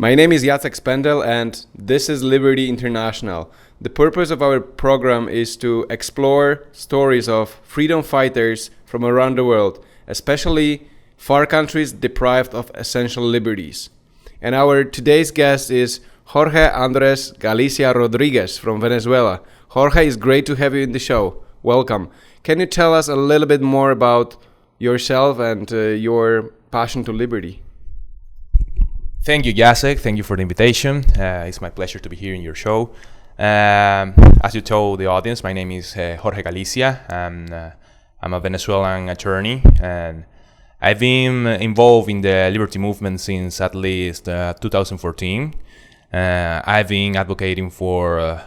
My name is Jacek Spendel and this is Liberty International. The purpose of our program is to explore stories of freedom fighters from around the world, especially far countries deprived of essential liberties. And our today's guest is Jorge Galicia Rodriguez from Venezuela. Jorge, it's great to have you in the show. Welcome. Can you tell us a little bit more about yourself and your passion to liberty? Thank you, Jacek. Thank you for the invitation. It's my pleasure to be here in your show. As you told the audience, my name is Jorge Galicia. I'm a Venezuelan attorney, and I've been involved in the liberty movement since at least 2014. I've been advocating for,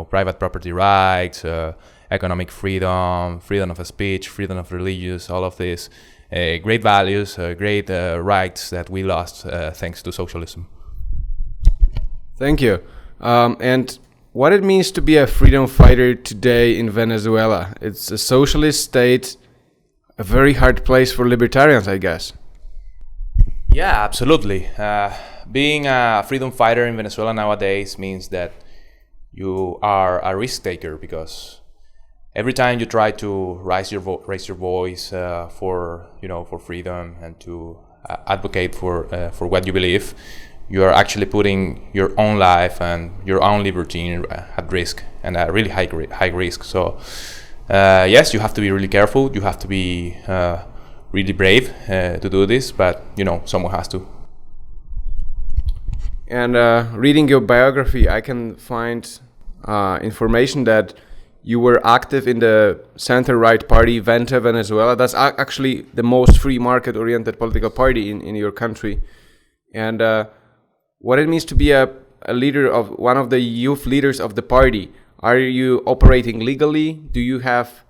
private property rights, economic freedom, freedom of speech, freedom of religious, all of this. Great values, great rights that we lost thanks to socialism. Thank you. And what it means to be a freedom fighter today in Venezuela? It's a socialist state, a very hard place for libertarians, I guess. Yeah, absolutely. Being a freedom fighter in Venezuela nowadays means that you are a risk taker, because every time you try to raise your voice for freedom and to advocate for what you believe, you are actually putting your own life and your own liberty at risk, and a really high risk. So yes, you have to be really careful. You have to be really brave to do this, but someone has to. And reading your biography, I can find information that you were active in the center-right party, Vente Venezuela. That's actually the most free market-oriented political party in your country. And what it means to be a leader of one of the youth leaders of the party. Are you operating legally? Do you have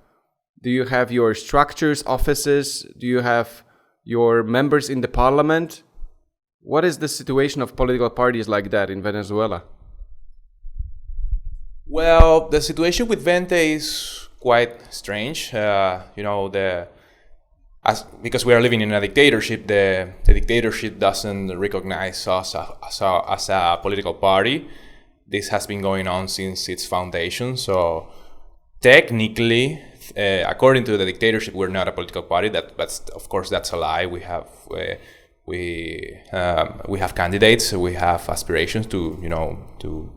your structures, offices? Do you have your members in the parliament? What is the situation of political parties like that in Venezuela? Well, the situation with Vente is quite strange. Because we are living in a dictatorship, the dictatorship doesn't recognize us as a political party. This has been going on since its foundation. So technically, according to the dictatorship, we're not a political party. But of course, that's a lie. We have candidates. We have aspirations to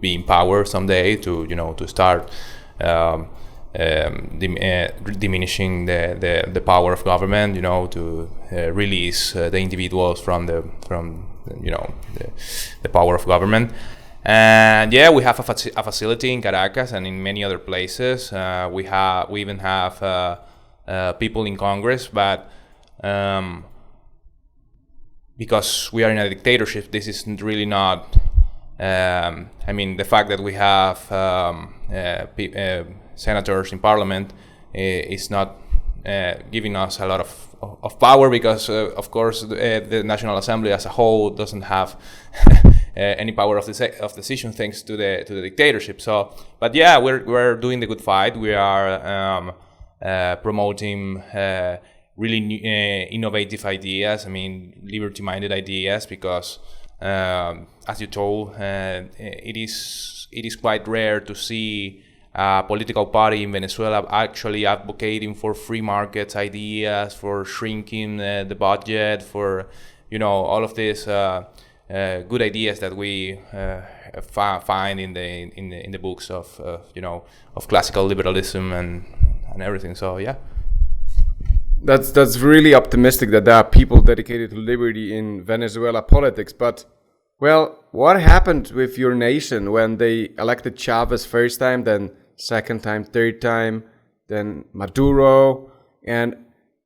be in power someday. To start diminishing the power of government. To release the individuals from the power of government. And yeah, we have a facility in Caracas and in many other places. We even have people in Congress, but because we are in a dictatorship, this is really not. The fact that we have senators in parliament is not giving us a lot of power, because of course the National Assembly as a whole doesn't have any power of decision thanks to the dictatorship. So, but yeah, we're doing the good fight. We are promoting really new, innovative ideas. Liberty-minded ideas, because as you told, it is quite rare to see a political party in Venezuela actually advocating for free markets ideas, for shrinking the budget, for all of these good ideas that we find in the books of classical liberalism and everything. So yeah. That's really optimistic that there are people dedicated to liberty in Venezuela politics. But, well, what happened with your nation when they elected Chavez first time, then second time, third time, then Maduro? And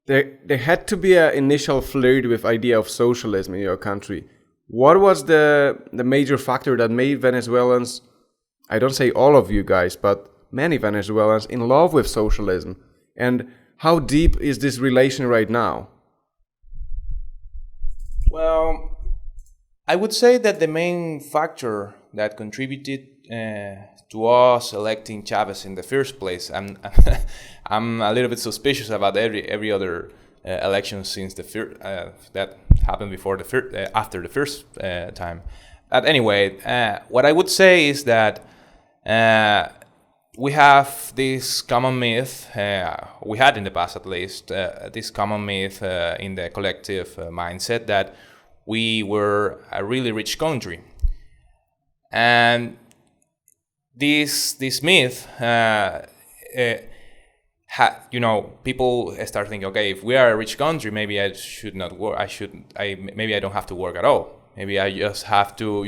there had to be an initial flirt with idea of socialism in your country. What was the major factor that made Venezuelans, I don't say all of you guys, but many Venezuelans in love with socialism? And how deep is this relation right now? Well, I would say that the main factor that contributed to us electing Chavez in the first place, and I'm a little bit suspicious about every other election since that happened before after the first time. But anyway, what I would say is that we have this common myth, we had in the past at least, this common myth in the collective mindset that we were a really rich country. And this myth, people start thinking, okay, if we are a rich country, maybe I should not work. Maybe I don't have to work at all. Maybe I just have to,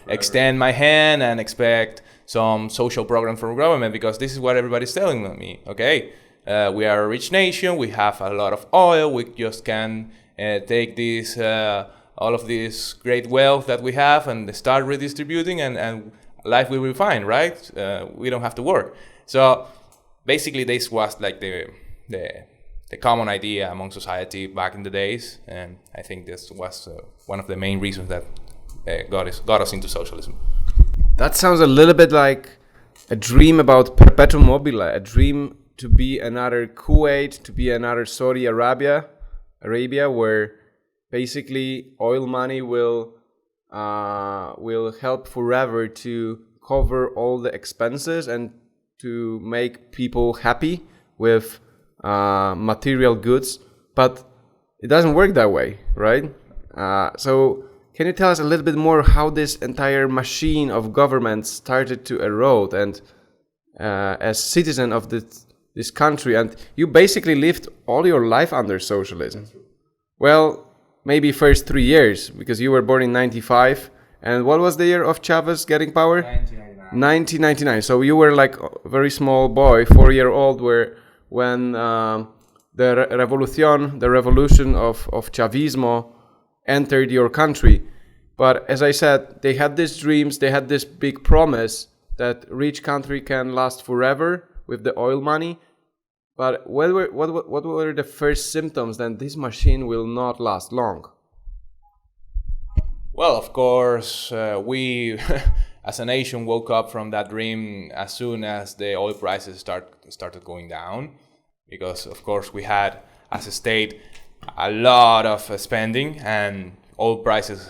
extend my hand and expect some social program from government, because this is what everybody's telling me. Okay, we are a rich nation. We have a lot of oil. We just can take this, all of this great wealth that we have and start redistributing, and life will be fine, right? We don't have to work. So basically, this was like the common idea among society back in the days, and I think this was one of the main reasons that got us into socialism. That sounds a little bit like a dream about perpetuum mobile, a dream to be another Kuwait, to be another Saudi Arabia, where basically oil money will help forever to cover all the expenses and to make people happy with material goods, but it doesn't work that way, right? So can you tell us a little bit more how this entire machine of government started to erode? And as citizen of this country, and you basically lived all your life under socialism. Well, maybe first 3 years, because you were born in 95. And what was the year of Chavez getting power? 1999. So you were like a very small boy, 4-year-old, when the revolution of Chavismo entered your country. But as I said, they had these dreams, they had this big promise that rich country can last forever with the oil money. But what were the first symptoms that this machine will not last long? Well, of course, we as a nation woke up from that dream as soon as the oil prices started going down, because of course we had, as a state, a lot of spending and oil prices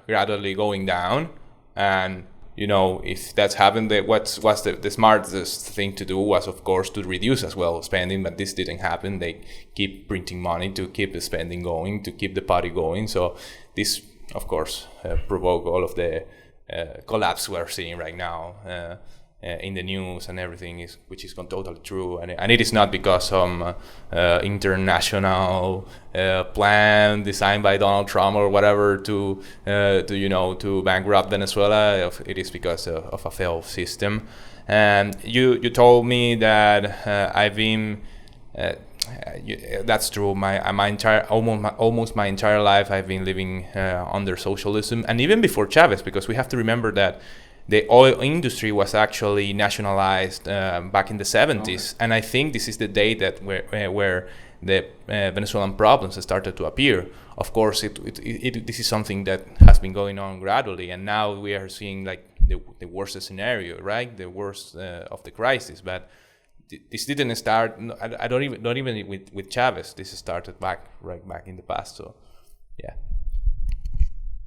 gradually going down. And if that's happened, what's the smartest thing to do was, of course, to reduce as well spending, but this didn't happen. They keep printing money to keep the spending going, to keep the party going. So this, of course, provoked all of the collapse we're seeing right now in the news and everything, which is totally true. And it is not because some international plan designed by Donald Trump or whatever to bankrupt Venezuela. It is because of a failed system. And you told me that I've been. That's true. Almost my entire life, I've been living under socialism, and even before Chavez, because we have to remember that the oil industry was actually nationalized back in the 70s, and I think this is the day that where the Venezuelan problems started to appear. Of course, this is something that has been going on gradually, and now we are seeing like the worst scenario, right? The worst of the crisis, but. This didn't start. I don't even with Chavez. This started right back in the past. So, yeah.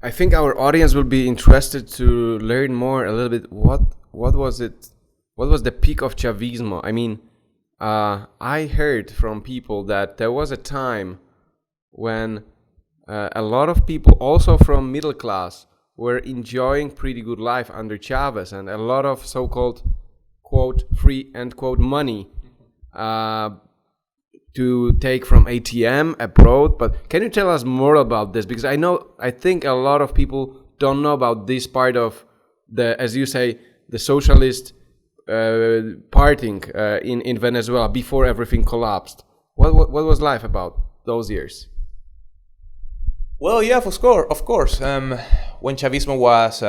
I think our audience will be interested to learn more a little bit. What was it? What was the peak of Chavismo? I mean, I heard from people that there was a time when a lot of people, also from middle class, were enjoying pretty good life under Chavez, and a lot of so-called quote free end quote money to take from ATM abroad. But can you tell us more about this? Because I think a lot of people don't know about this part of the, as you say, the socialist parting in Venezuela before everything collapsed. What was life about those years? Well, yeah, of course. When Chavismo was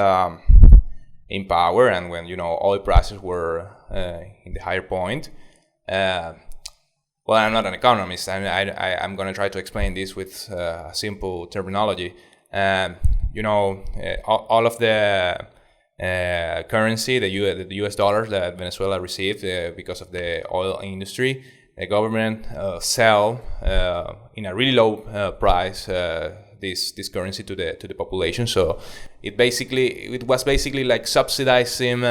in power, and when oil prices were in the higher point. Well, I'm not an economist, and I'm going to try to explain this with simple terminology. All of the currency, the U.S. dollars that Venezuela received because of the oil industry, the government sell in a really low price this currency to the population. So it was basically like subsidizing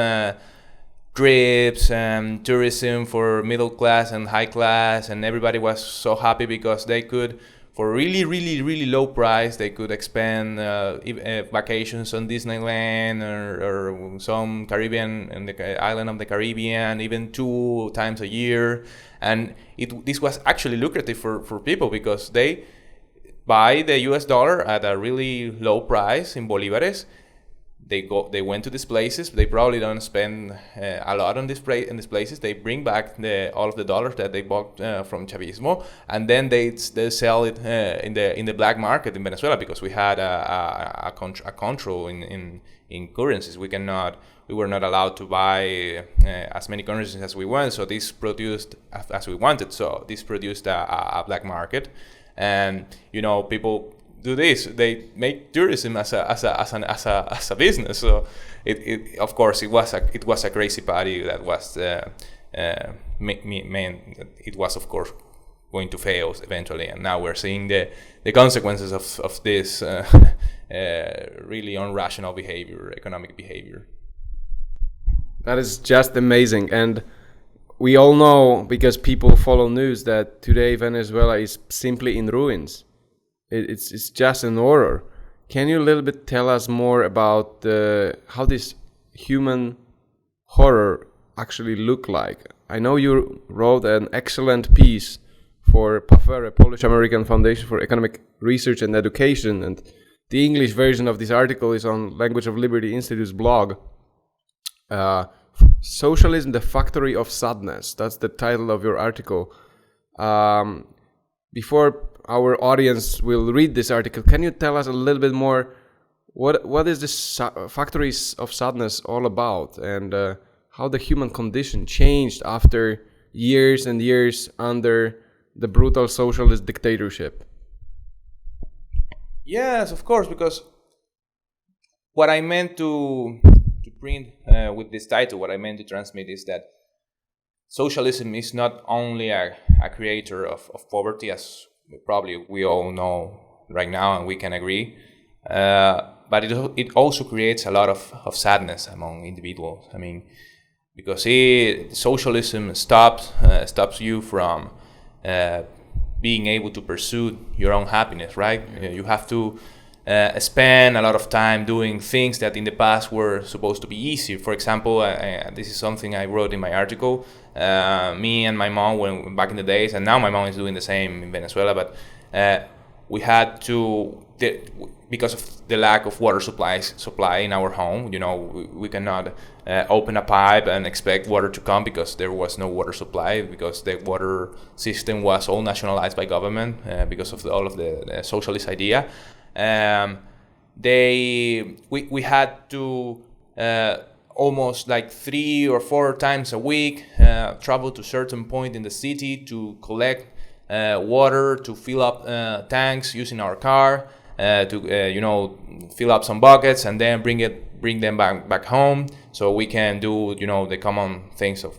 trips and tourism for middle class and high class, and everybody was so happy because they could, for really, really, really low price, they could expend vacations on Disneyland or some Caribbean, and the island of the Caribbean, even 2 times a year. And this was actually lucrative for people because they buy the US dollar at a really low price in bolivares. They went to these places. They probably don't spend a lot on these places. They bring back all of the dollars that they bought from Chavismo, and then they sell it in the black market in Venezuela, because we had a control in currencies. We were not allowed to buy as many currencies as we want. So this produced as we wanted. So this produced a black market, and people do this. They make tourism as a business. So it of course it was a crazy party that was it was of course going to fail eventually, and now we're seeing the consequences of this really irrational economic behavior. That is just amazing. And we all know, because people follow news, that today Venezuela is simply in ruins. It's just an horror. Can you a little bit tell us more about how this human horror actually look like? I know you wrote an excellent piece for PAFERE, Polish American Foundation for Economic Research and Education, and the English version of this article is on Language of Liberty Institute's blog. Socialism, the Factory of Sadness. That's the title of your article. Before our audience will read this article, can you tell us a little bit more what is this Factories of Sadness all about, and how the human condition changed after years and years under the brutal socialist dictatorship? Yes, of course, because what I meant to print with this title, what I meant to transmit is that socialism is not only a creator of poverty, as probably we all know right now and we can agree, but it also creates a lot of sadness among individuals. I mean, because socialism stops you from being able to pursue your own happiness, right? You have to spend a lot of time doing things that in the past were supposed to be easy. For example, this is something I wrote in my article. Me and my mom, when back in the days, and now my mom is doing the same in Venezuela, but we had to, because of the lack of water supply in our home, we cannot open a pipe and expect water to come, because there was no water supply, because the water system was all nationalized by government because of all of the socialist idea. We had to almost like 3 or 4 times a week travel to a certain point in the city to collect water, to fill up tanks using our car, to fill up some buckets, and then bring them back home, so we can do the common things of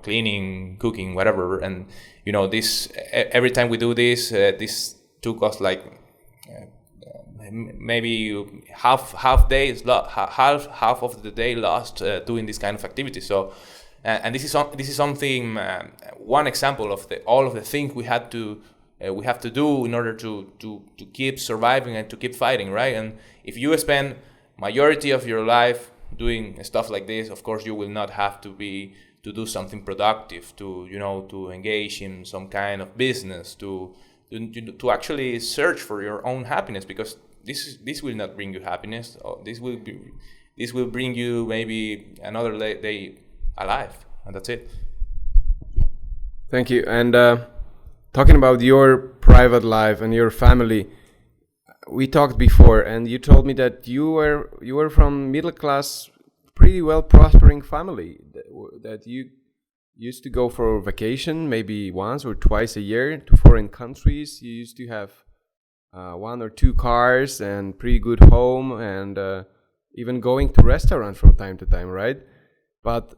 cleaning, cooking, whatever. And this, every time we do this, this took us like maybe half of the day lost doing this kind of activity. So, and this is something, one example of all of the things we have to do in order to keep surviving and to keep fighting, right? And if you spend majority of your life doing stuff like this, of course you will not have to do something productive, to engage in some kind of business, to actually search for your own happiness, because this will not bring you happiness. This will bring you maybe another day alive, and that's it. Thank you. And talking about your private life and your family, we talked before, and you told me that you were from middle class, pretty well prospering family, that you used to go for vacation maybe once or twice a year to foreign countries. You used to have 1 or 2 cars and pretty good home, and even going to restaurants from time to time, right? But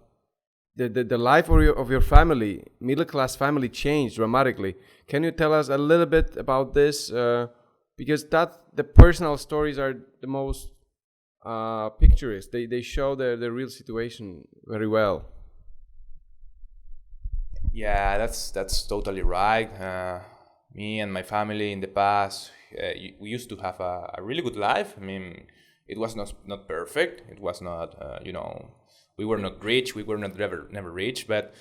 the life of your family, middle class family, changed dramatically. Can you tell us a little bit about this? because the personal stories are the most picturesque. They show the real situation very well. Yeah, that's totally right. Me and my family in the past, we used to have a really good life. I mean, it was not perfect. It was not, we were not rich. We were not never rich, but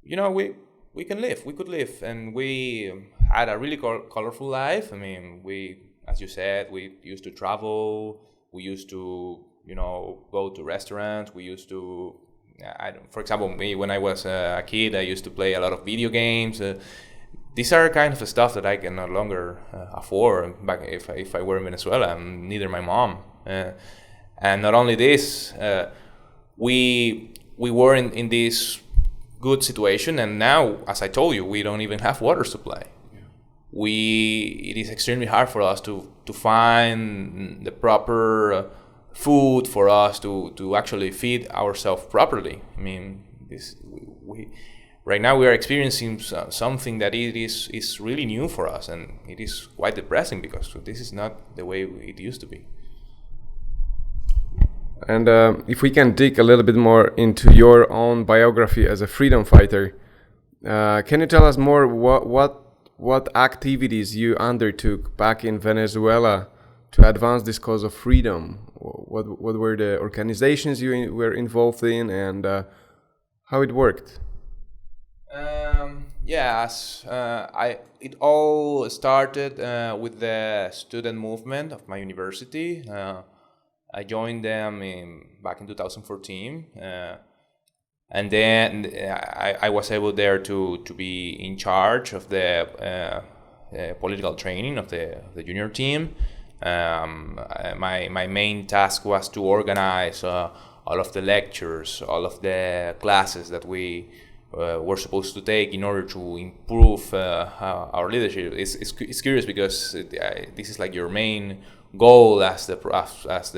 we can live. We could live, and we had a really colorful life. I mean, as you said, we used to travel. We used to, go to restaurants. We used to, for example, me when I was a kid, I used to play a lot of video games. These are kind of the stuff that I can no longer afford back if I were in Venezuela, and neither my mom. And not only this, we were in this good situation, and now, as I told you, we don't even have water supply. It is extremely hard for us to find the proper food for us to actually feed ourselves properly. I mean, right now we are experiencing something that is really new for us, and it is quite depressing because this is not the way it used to be. And if we can dig a little bit more into your own biography as a freedom fighter, can you tell us more what activities you undertook back in Venezuela to advance this cause of freedom? What were the organizations you were involved in, and how it worked? Yes, it all started with the student movement of my university. I joined them back in 2014, and then I was able there to be in charge of the political training of the junior team. My main task was to organize all of the lectures, all of the classes that we were supposed to take in order to improve our leadership. It's curious because this is like your main goal as the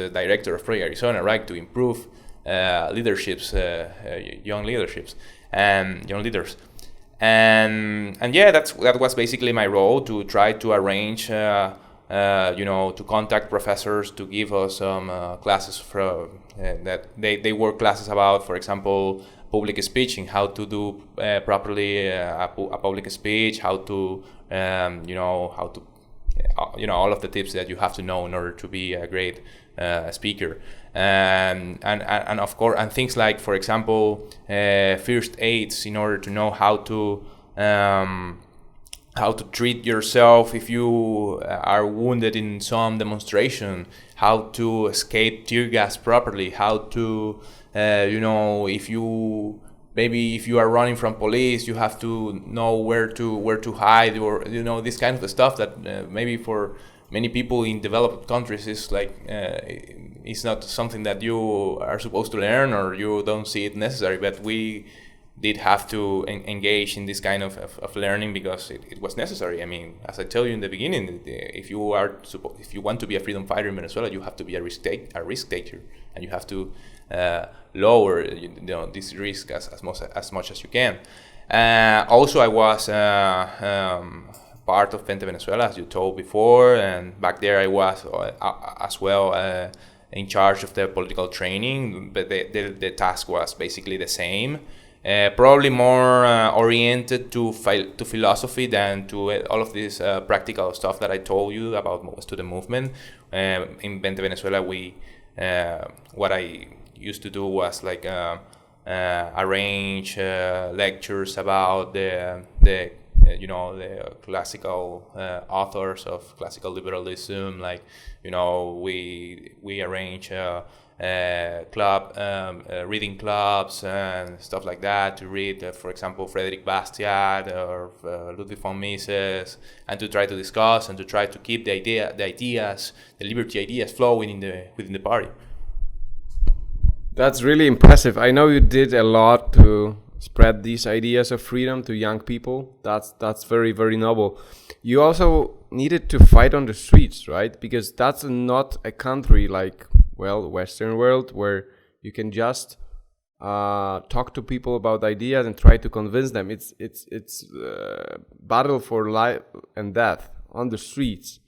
director of Project Arizona, right? To improve young leaderships and young leaders. And yeah, that was basically my role, to try to arrange to contact professors to give us some classes that they work classes about, for example, public speaking, how to do properly a public speech, how to all of the tips that you have to know in order to be a great speaker, and of course, and things like, for example, first aids, in order to know how to treat yourself if you are wounded in some demonstration, how to escape tear gas properly, how to if you are running from police, you have to know where to hide, or this kind of stuff that maybe for many people in developed countries is like it's not something that you are supposed to learn, or you don't see it necessary, but we did have to engage in this kind of learning because it was necessary. I mean, as I tell you in the beginning, if you want to be a freedom fighter in Venezuela, you have to be a risk taker, and you have to lower this risk as much as you can. Also, I was part of Pente Venezuela, as you told before, and back there I was as well in charge of the political training, but the task was basically the same. Probably more oriented to philosophy than to all of this practical stuff that I told you about student movement. In Pente Venezuela, what I used to do was like arrange lectures about the classical authors of classical liberalism. Like we arrange reading clubs and stuff like that to read, for example, Frederick Bastiat or Ludwig von Mises, and to try to discuss and to try to keep the liberty ideas flowing within the party. That's really impressive. I know you did a lot to spread these ideas of freedom to young people. That's very, very noble. You also needed to fight on the streets, right? Because that's not a country like, Western world, where you can just talk to people about ideas and try to convince them. It's battle for life and death on the streets.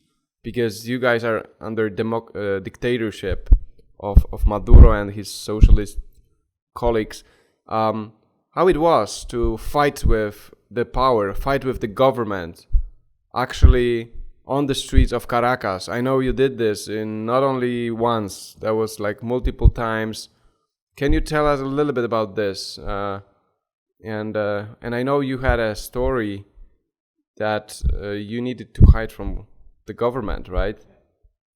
because you guys are under dictatorship of Maduro and his socialist colleagues. How it was to fight with the power, fight with the government, actually on the streets of Caracas. I know you did this in not only once, that was like multiple times. Can you tell us a little bit about this? And I know you had a story that you needed to hide from the government, right?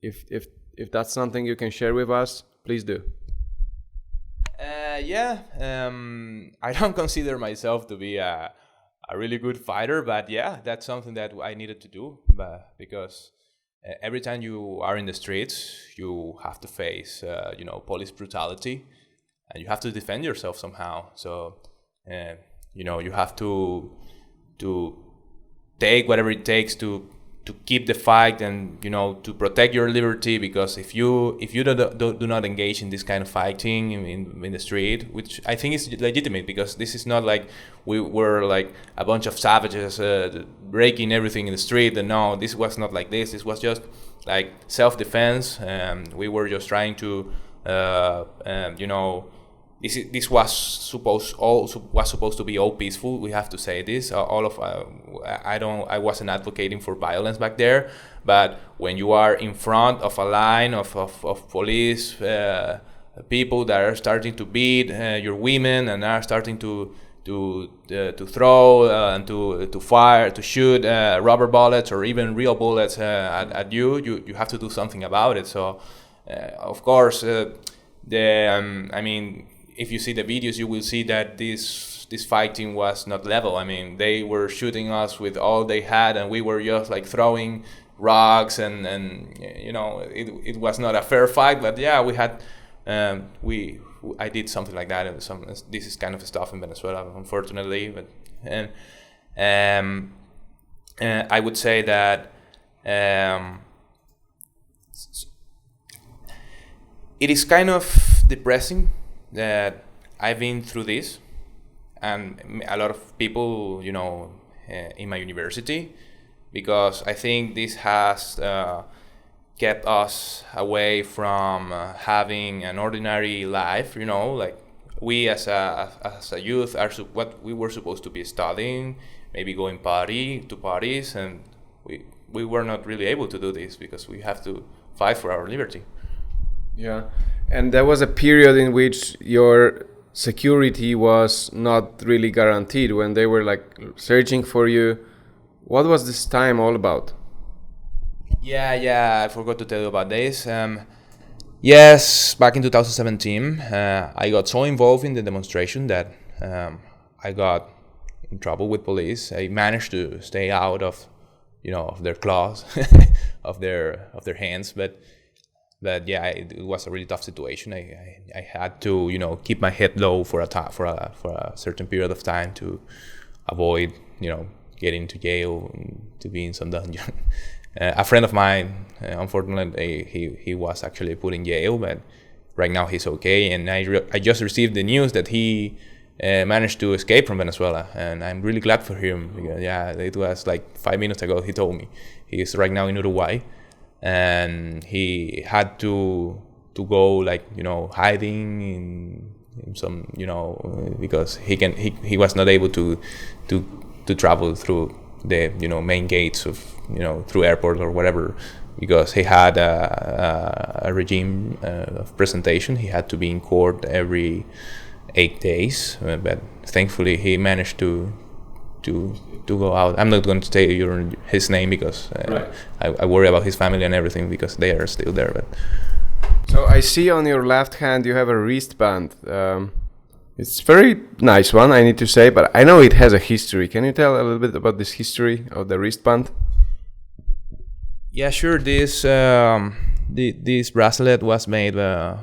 If that's something you can share with us, please do. I don't consider myself to be a really good fighter, but yeah, that's something that I needed to do, because every time you are in the streets, you have to face, police brutality, and you have to defend yourself somehow. So, you have to take whatever it takes to keep the fight and to protect your liberty, because if you do not engage in this kind of fighting in the street, which I think is legitimate, because this is not like we were like a bunch of savages breaking everything in the street. And no, this was not like this. This was just like self-defense. We were just trying to this was supposed to be all peaceful. We have to say this. I wasn't advocating for violence back there, but when you are in front of a line of police people that are starting to beat your women and are starting to throw and to fire, to shoot rubber bullets or even real bullets at you have to do something about it. So of course if you see the videos, you will see that this fighting was not level. I mean, they were shooting us with all they had, and we were just like throwing rocks, and it was not a fair fight. But yeah, we had I did something like that. This is kind of stuff in Venezuela, unfortunately. But I would say that it is kind of depressing that I've been through this, and a lot of people, in my university, because I think this has kept us away from having an ordinary life. Like we as a youth are what we were supposed to be studying, maybe going to parties, and we were not really able to do this because we have to fight for our liberty. Yeah, and there was a period in which your security was not really guaranteed, when they were like searching for you. What was this time all about? Yeah, I forgot to tell you about this. Yes, back in 2017, I got so involved in the demonstration that I got in trouble with police. I managed to stay out of their claws, of their hands, but yeah, it was a really tough situation. I had to keep my head low for a certain period of time to avoid getting to jail, to be in some dungeon. A friend of mine, unfortunately, he was actually put in jail, but right now he's okay. And I just received the news that he managed to escape from Venezuela, and I'm really glad for him, because yeah, it was like 5 minutes ago he told me he's right now in Uruguay. And he had to go hiding in some because he was not able to travel through the main gates of through airport or whatever, because he had a regime of presentation. He had to be in court every 8 days, but thankfully he managed to go out. I'm not going to say his name because right. I worry about his family and everything, because they are still there. But so I see on your left hand you have a wristband. It's a very nice one, I need to say, but I know it has a history. Can you tell a little bit about this history of the wristband? Yeah, sure. This bracelet was made by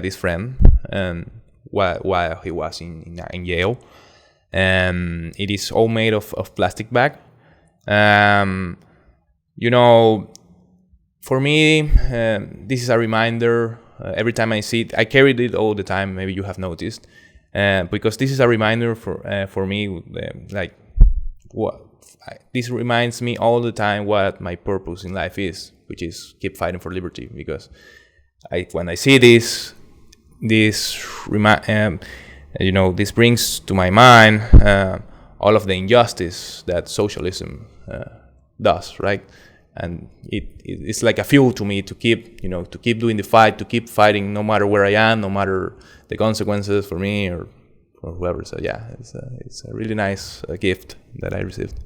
this friend, and while he was in jail. It is all made of plastic bag. For me, this is a reminder. Every time I see it, I carried it all the time. Maybe you have noticed, because this is a reminder for me, like this reminds me all the time what my purpose in life is, which is keep fighting for liberty. Because when I see this brings to my mind all of the injustice that socialism does, right? And it's like a fuel to me to keep doing the fight, to keep fighting, no matter where I am, no matter the consequences for me or whoever. So yeah, it's a really nice gift that I received.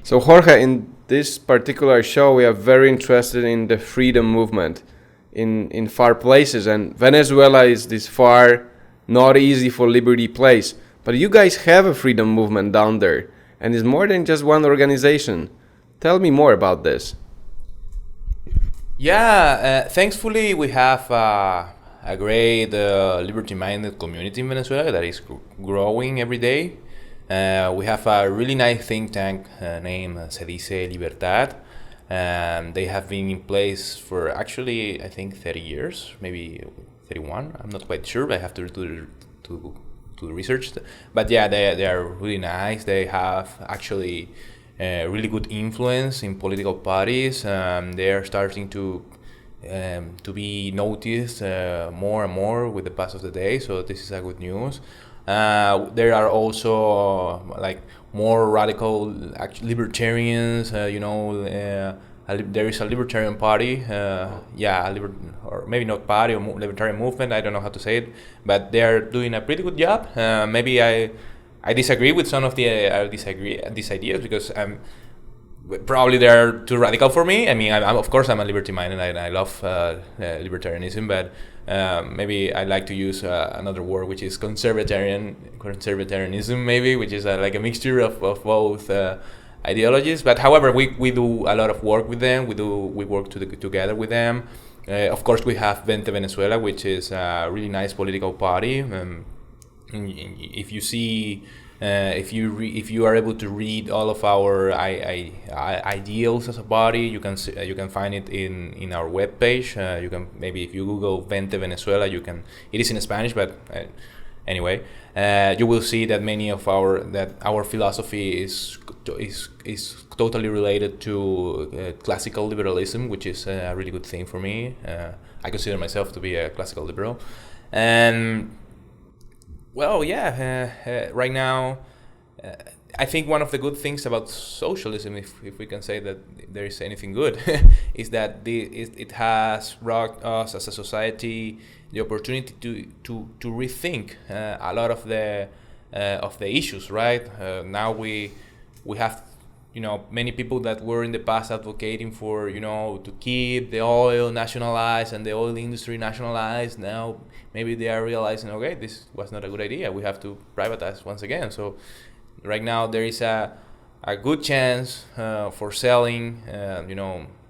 So Jorge, in this particular show, we are very interested in the freedom movement in far places, and Venezuela is this far, not easy for liberty place. But you guys have a freedom movement down there, and it's more than just one organization. Tell me more about this. Yeah, thankfully we have a great liberty-minded community in Venezuela that is growing every day. We have a really nice think tank named Se Dice Libertad. They have been in place for actually, I think, 30 years, maybe 31. I'm not quite sure, but I have to do the research. But yeah, they are really nice. They have actually really good influence in political parties. They are starting to be noticed more and more with the pass of the day. So this is a good news. There are also like more radical libertarians. There is a libertarian party. Or maybe not party or libertarian movement. I don't know how to say it, but they are doing a pretty good job. Maybe I disagree with some of these ideas because probably they are too radical for me. I mean, of course I'm a liberty-minded and I love libertarianism, but maybe I like to use another word, which is conservatarianism, maybe, which is like a mixture of both ideologies. But however, we do a lot of work with them. We work together with them. Of course, we have Vente Venezuela, which is a really nice political party. If you see, if you are able to read all of our ideals as a party, you can find it in our webpage. You can maybe if you Google Vente Venezuela, it is in Spanish, but anyway, you will see that many of our philosophy is totally related to classical liberalism, which is a really good thing for me. I consider myself to be a classical liberal, and well, yeah. Right now, I think one of the good things about socialism, if we can say that there is anything good, is that it has brought us as a society the opportunity to rethink a lot of the issues. Right now, we have many people that were in the past advocating for to keep the oil nationalized and the oil industry nationalized. Now maybe they are realizing, okay, this was not a good idea. We have to privatize once again. So right now there is a good chance for selling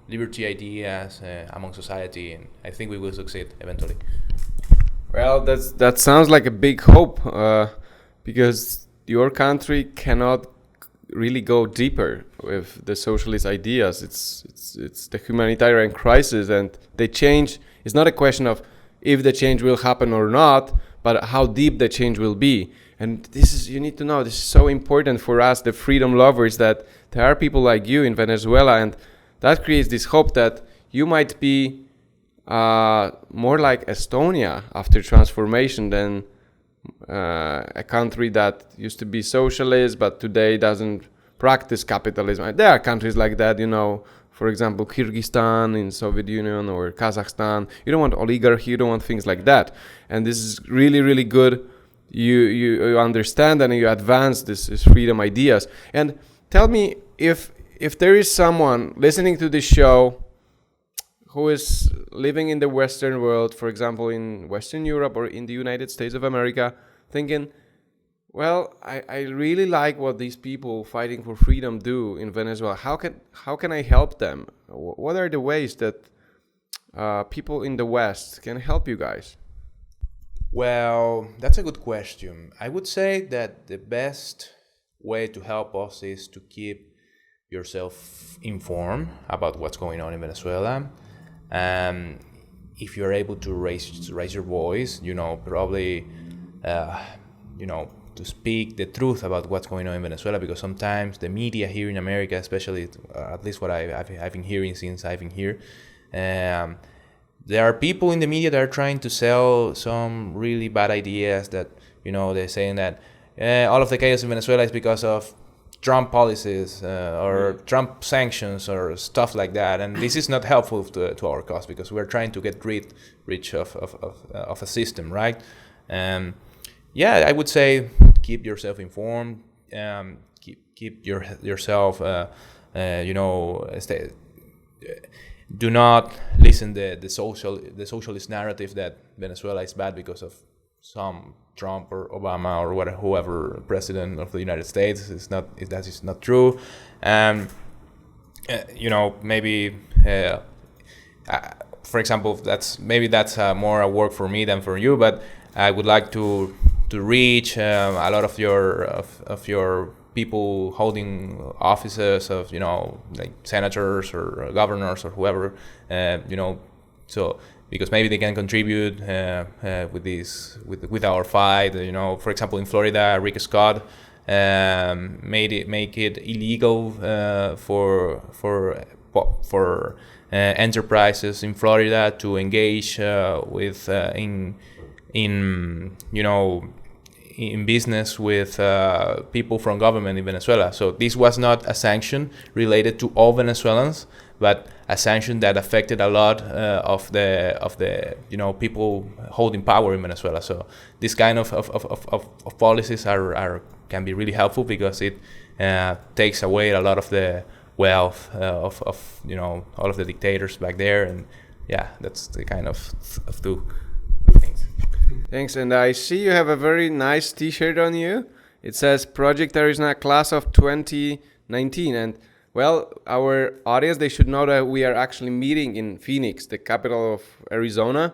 liberty ideas among society, and I think we will succeed eventually. Well, that sounds like a big hope, because your country cannot really go deeper with the socialist ideas. It's the humanitarian crisis, and the change is not a question of if the change will happen or not, but how deep the change will be. And you need to know, this is so important for us, the freedom lovers, that there are people like you in Venezuela, and that creates this hope that you might be more like Estonia after transformation than a country that used to be socialist but today doesn't practice capitalism. There are countries like that, for example, Kyrgyzstan in Soviet Union or Kazakhstan. You don't want oligarchy, you don't want things like that. And this is really, really good. You understand and you advance this freedom ideas. And tell me, if there is someone listening to this show who is living in the Western world, for example, in Western Europe or in the United States of America, thinking, well, I really like what these people fighting for freedom do in Venezuela. How can I help them? What are the ways that people in the West can help you guys? Well, that's a good question. I would say that the best way to help us is to keep yourself informed about what's going on in Venezuela. if you're able to raise your voice, probably, to speak the truth about what's going on in Venezuela, because sometimes the media here in America, especially, at least what I've been hearing since I've been here, there are people in the media that are trying to sell some really bad ideas that, they're saying that all of the chaos in Venezuela is because of Trump policies or Trump sanctions or stuff like that. And this is not helpful to our cause, because we're trying to get rid of a system, right? I would say keep yourself informed, keep yourself, do not listen the socialist narrative that Venezuela is bad because of some Trump or Obama or whoever president of the United States. That is not true. Maybe for example, that's more a work for me than for you, but I would like to reach a lot of your people holding offices of like senators or governors or whoever, so because maybe they can contribute with our fight. For example, in Florida, Rick Scott make it illegal for enterprises in Florida to engage with in business with people from government in Venezuela. So this was not a sanction related to all Venezuelans, but a sanction that affected a lot of the people holding power in Venezuela. So this kind of policies can be really helpful, because it takes away a lot of the wealth of all of the dictators back there. And that's the kind of two things. Thanks, and I see you have a very nice T-shirt on you. It says Project Arizona Class of 2019, and well, our audience, they should know that we are actually meeting in Phoenix, the capital of Arizona.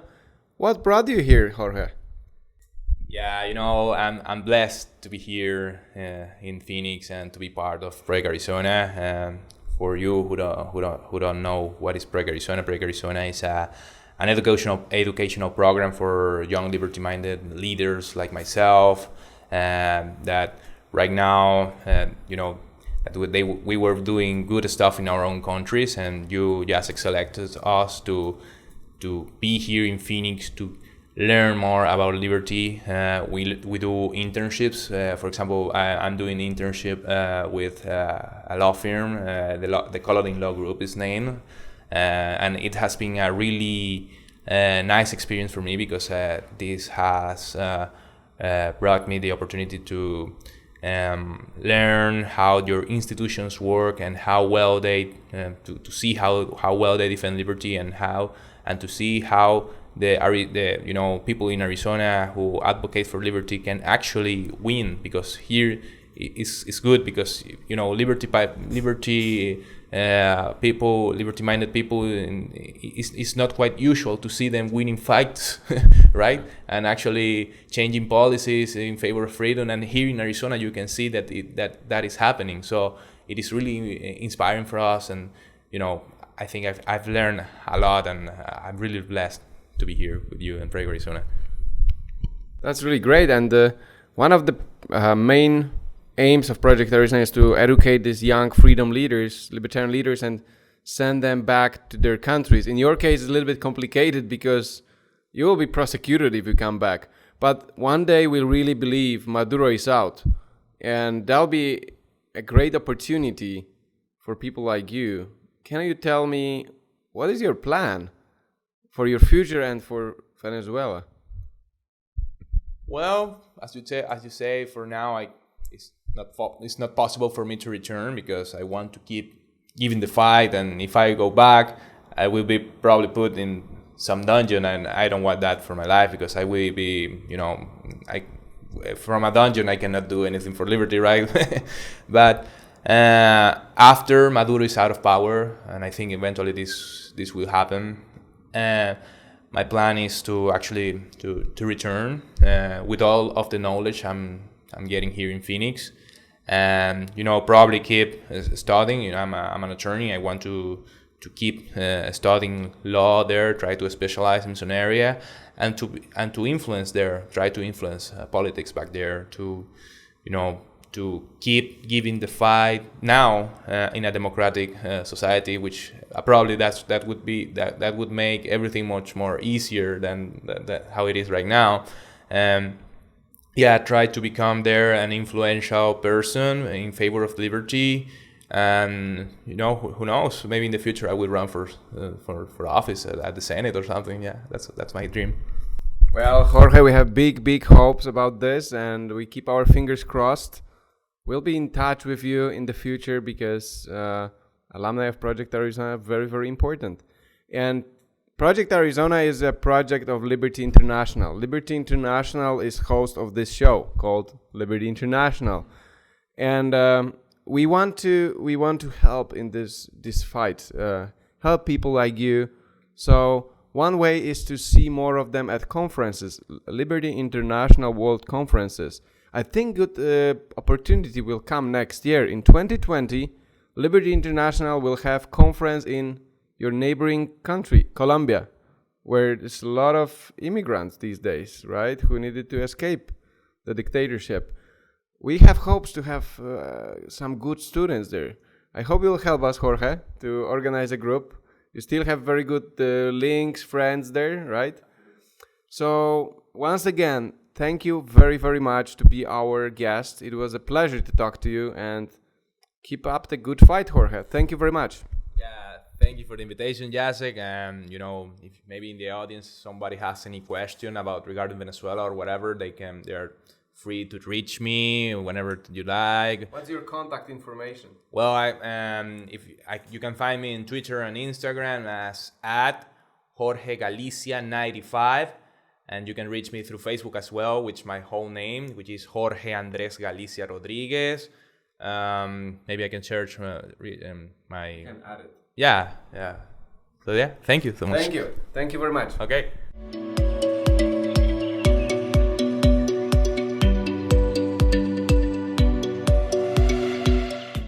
What brought you here, Jorge? I'm blessed to be here in Phoenix and to be part of Project Arizona. For you who don't know what is Project Arizona is an educational program for young liberty-minded leaders like myself, that right now, that we were doing good stuff in our own countries, and you, Jacek, selected us to be here in Phoenix to learn more about liberty. We do internships. For example, I'm doing an internship with a law firm, the Coloring Law Group is named. And it has been a really nice experience for me, because this has brought me the opportunity to learn how your institutions work and how well they to see how well they defend liberty, and to see how the people in Arizona who advocate for liberty can actually win, because here it's good, because liberty-minded people, it's not quite usual to see them winning fights, right? And actually changing policies in favor of freedom. And here in Arizona, you can see that is happening. So it is really inspiring for us. And I think I've learned a lot, and I'm really blessed to be here with you in Project Arizona. That's really great. And one of the main aims of Project Arizona is to educate these young freedom leaders, libertarian leaders, and send them back to their countries. In your case, it's a little bit complicated because you will be prosecuted if you come back. But one day we'll really believe Maduro is out. And that'll be a great opportunity for people like you. Can you tell me, what is your plan for your future and for Venezuela? Well, as you say, for now, it's not possible for me to return, because I want to keep giving the fight, and if I go back, I will be probably put in some dungeon, and I don't want that for my life, because I will be, from a dungeon I cannot do anything for liberty, right? But after Maduro is out of power, and I think eventually this will happen, my plan is to actually to return with all of the knowledge I'm getting here in Phoenix, and probably keep studying. I'm an attorney. I want to keep studying law there, try to specialize in some area, and to influence there, try to influence politics back there, to to keep giving the fight now in a democratic society, which probably that would make everything much more easier than how it is right now. Try to become there an influential person in favor of liberty, and who knows, maybe in the future I will run for office at the Senate or something. Yeah, that's my dream. Well, Jorge, we have big hopes about this, and we keep our fingers crossed. We'll be in touch with you in the future, because alumni of Project Arizona are very, very important. And Project Arizona is a project of Liberty International. Liberty International is host of this show called Liberty International, and we want to help in this fight, help people like you. So one way is to see more of them at conferences, Liberty International World Conferences. I think good opportunity will come next year. In 2020, Liberty International will have conference in your neighboring country, Colombia, where there's a lot of immigrants these days, right, who needed to escape the dictatorship. We have hopes to have some good students there. I hope you'll help us, Jorge, to organize a group. You still have very good links, friends there, right? So once again, thank you very, very much to be our guest. It was a pleasure to talk to you, and keep up the good fight, Jorge. Thank you very much. Yeah, thank you for the invitation, Jacek. And if maybe in the audience somebody has any question regarding Venezuela or whatever, they're free to reach me whenever you like. What's your contact information? Well, you can find me on Twitter and Instagram as @Jorge Galicia 95. And you can reach me through Facebook as well, which my whole name, which is Jorge Andrés Galicia Rodriguez. Maybe I can search my... You can add it. Yeah. So thank you so much. Thank you very much. Okay.